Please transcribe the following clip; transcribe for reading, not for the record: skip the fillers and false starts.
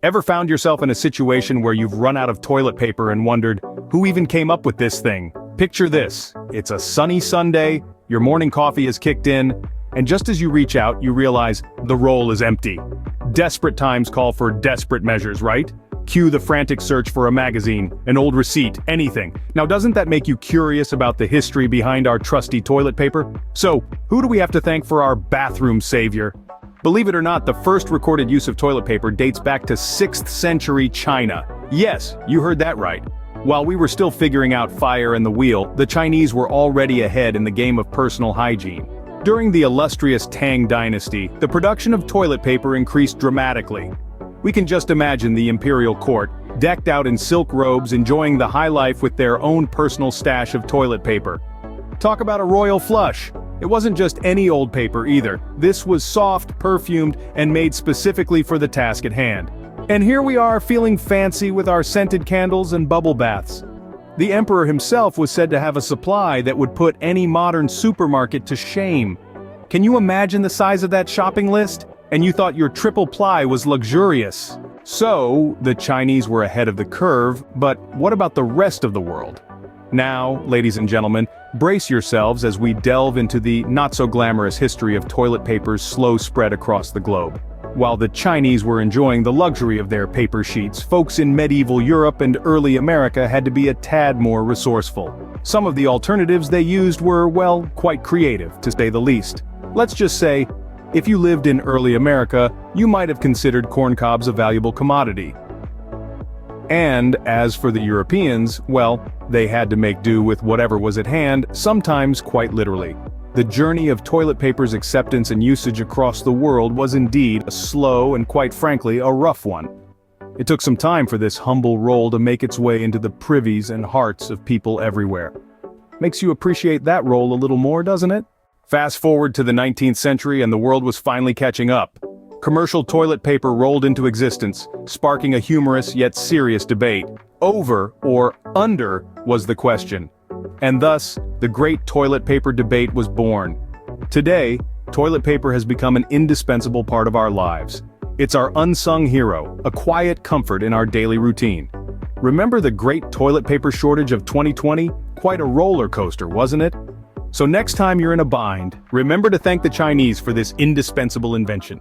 Ever found yourself in a situation where you've run out of toilet paper and wondered, who even came up with this thing? Picture this. It's a sunny Sunday, your morning coffee has kicked in, and just as you reach out, you realize the roll is empty. Desperate times call for desperate measures, right? Cue the frantic search for a magazine, an old receipt, anything. Now, doesn't that make you curious about the history behind our trusty toilet paper? So, who do we have to thank for our bathroom savior? Believe it or not, the first recorded use of toilet paper dates back to 6th century China. Yes, you heard that right. While we were still figuring out fire and the wheel, the Chinese were already ahead in the game of personal hygiene. During the illustrious Tang dynasty, the production of toilet paper increased dramatically. We can just imagine the imperial court, decked out in silk robes, enjoying the high life with their own personal stash of toilet paper. Talk about a royal flush. It wasn't just any old paper either. This was soft, perfumed, and made specifically for the task at hand. And here we are feeling fancy with our scented candles and bubble baths. The emperor himself was said to have a supply that would put any modern supermarket to shame. Can you imagine the size of that shopping list? And you thought your triple ply was luxurious. So, the Chinese were ahead of the curve, but what about the rest of the world? Now, ladies and gentlemen, brace yourselves as we delve into the not-so-glamorous history of toilet paper's slow spread across the globe. While the Chinese were enjoying the luxury of their paper sheets, folks in medieval Europe and early America had to be a tad more resourceful. Some of the alternatives they used were, well, quite creative, to say the least. Let's just say, if you lived in early America, you might have considered corncobs a valuable commodity. And as for the Europeans, well, they had to make do with whatever was at hand, sometimes quite literally. The journey of toilet paper's acceptance and usage across the world was indeed a slow and, quite frankly, a rough one. It took some time for this humble roll to make its way into the privies and hearts of people everywhere. Makes you appreciate that roll a little more, doesn't it? Fast forward to the 19th century and the world was finally catching up. Commercial toilet paper rolled into existence, sparking a humorous yet serious debate. Over or under was the question. And thus, the great toilet paper debate was born. Today, toilet paper has become an indispensable part of our lives. It's our unsung hero, a quiet comfort in our daily routine. Remember the great toilet paper shortage of 2020? Quite a roller coaster, wasn't it? So next time you're in a bind, remember to thank the Chinese for this indispensable invention.